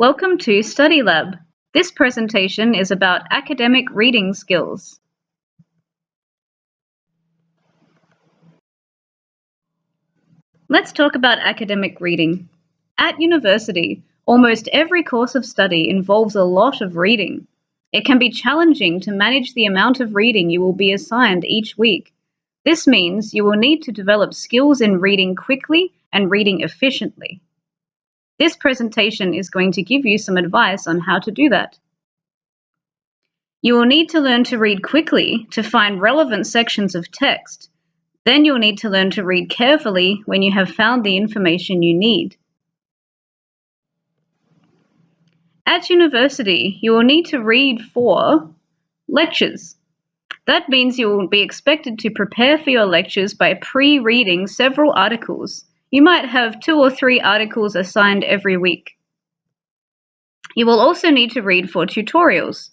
Welcome to Study Lab. This presentation is about academic reading skills. Let's talk about academic reading. At university, almost every course of study involves a lot of reading. It can be challenging to manage the amount of reading you will be assigned each week. This means you will need to develop skills in reading quickly and reading efficiently. This presentation is going to give you some advice on how to do that. You will need to learn to read quickly to find relevant sections of text. Then you'll need to learn to read carefully when you have found the information you need. At university, you will need to read for lectures. That means you will be expected to prepare for your lectures by pre-reading several articles. You might have 2 or 3 articles assigned every week. You will also need to read for tutorials.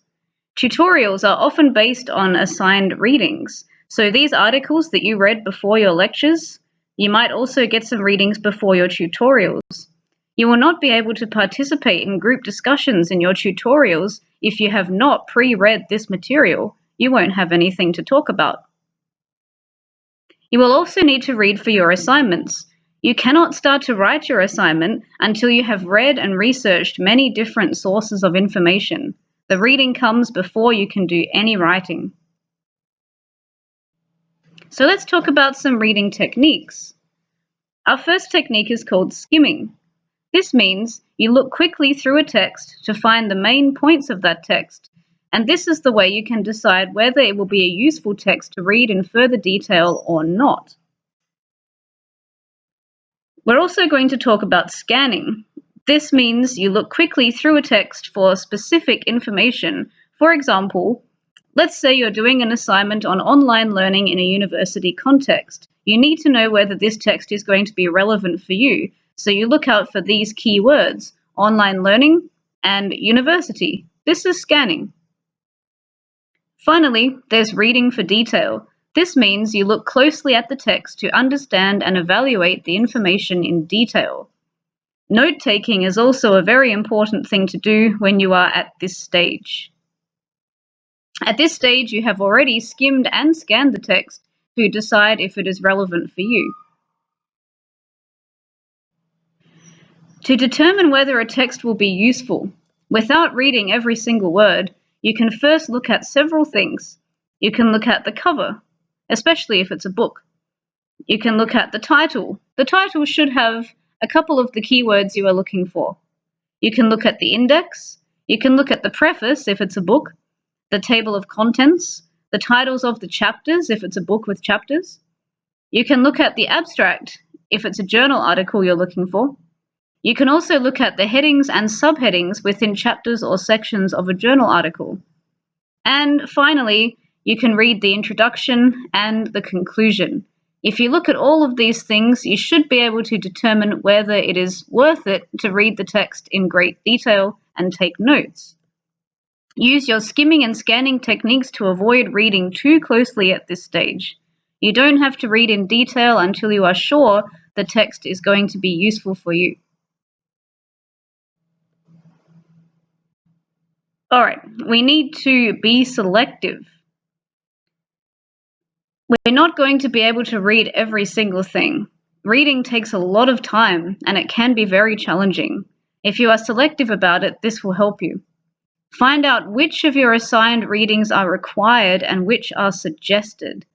Tutorials are often based on assigned readings. So these articles that you read before your lectures, you might also get some readings before your tutorials. You will not be able to participate in group discussions in your tutorials if you have not pre-read this material. You won't have anything to talk about. You will also need to read for your assignments. You cannot start to write your assignment until you have read and researched many different sources of information. The reading comes before you can do any writing. So let's talk about some reading techniques. Our first technique is called skimming. This means you look quickly through a text to find the main points of that text, and this is the way you can decide whether it will be a useful text to read in further detail or not. We're also going to talk about scanning. This means you look quickly through a text for specific information. For example, let's say you're doing an assignment on online learning in a university context. You need to know whether this text is going to be relevant for you, so you look out for these key words: online learning and university. This is scanning. Finally, there's reading for detail. This means you look closely at the text to understand and evaluate the information in detail. Note-taking is also a very important thing to do when you are at this stage. At this stage, you have already skimmed and scanned the text to decide if it is relevant for you. To determine whether a text will be useful, without reading every single word, you can first look at several things. You can look at the cover, especially if it's a book. You can look at the title. The title should have a couple of the keywords you are looking for. You can look at the index. You can look at the preface if it's a book, the table of contents, the titles of the chapters if it's a book with chapters. You can look at the abstract if it's a journal article you're looking for. You can also look at the headings and subheadings within chapters or sections of a journal article. And finally, you can read the introduction and the conclusion. If you look at all of these things, you should be able to determine whether it is worth it to read the text in great detail and take notes. Use your skimming and scanning techniques to avoid reading too closely at this stage. You don't have to read in detail until you are sure the text is going to be useful for you. All right, we need to be selective. We're not going to be able to read every single thing. Reading takes a lot of time and it can be very challenging. If you are selective about it, this will help you. Find out which of your assigned readings are required and which are suggested.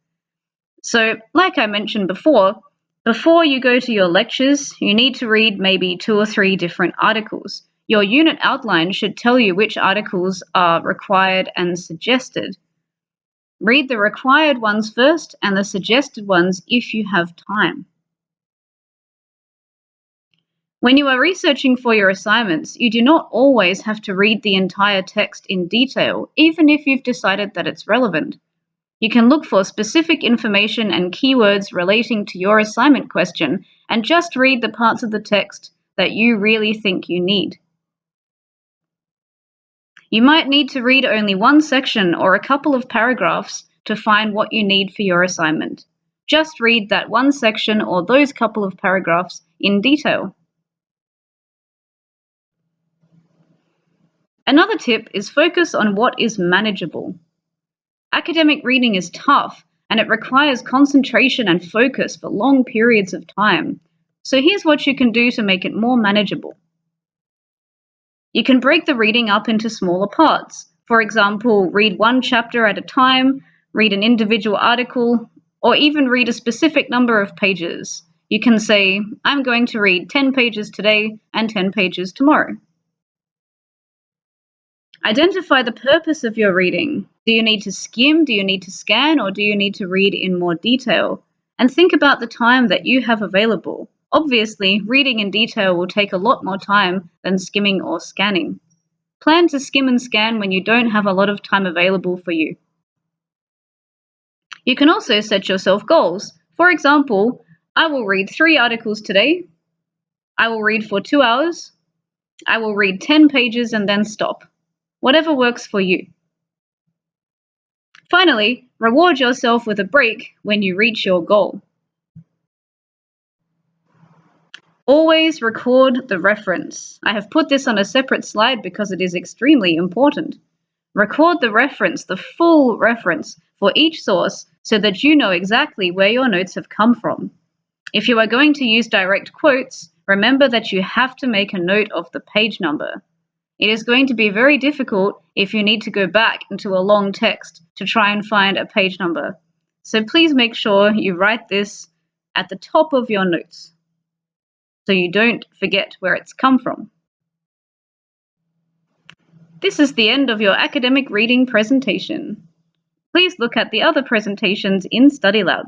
So, like I mentioned before you go to your lectures, you need to read maybe 2 or 3 different articles. Your unit outline should tell you which articles are required and suggested. Read the required ones first and the suggested ones if you have time. When you are researching for your assignments, you do not always have to read the entire text in detail, even if you've decided that it's relevant. You can look for specific information and keywords relating to your assignment question and just read the parts of the text that you really think you need. You might need to read only one section or a couple of paragraphs to find what you need for your assignment. Just read that one section or those couple of paragraphs in detail. Another tip is focus on what is manageable. Academic reading is tough and it requires concentration and focus for long periods of time. So here's what you can do to make it more manageable. You can break the reading up into smaller parts. For example, read one chapter at a time, read an individual article, or even read a specific number of pages. You can say, I'm going to read 10 pages today and 10 pages tomorrow. Identify the purpose of your reading. Do you need to skim, do you need to scan, or do you need to read in more detail? And think about the time that you have available. Obviously, reading in detail will take a lot more time than skimming or scanning. Plan to skim and scan when you don't have a lot of time available for you. You can also set yourself goals. For example, I will read 3 articles today. I will read for 2 hours. I will read 10 pages and then stop. Whatever works for you. Finally, reward yourself with a break when you reach your goal. Always record the reference. I have put this on a separate slide because it is extremely important. Record the reference, the full reference, for each source so that you know exactly where your notes have come from. If you are going to use direct quotes, remember that you have to make a note of the page number. It is going to be very difficult if you need to go back into a long text to try and find a page number. So please make sure you write this at the top of your notes so you don't forget where it's come from. This is the end of your academic reading presentation. Please look at the other presentations in StudyLab.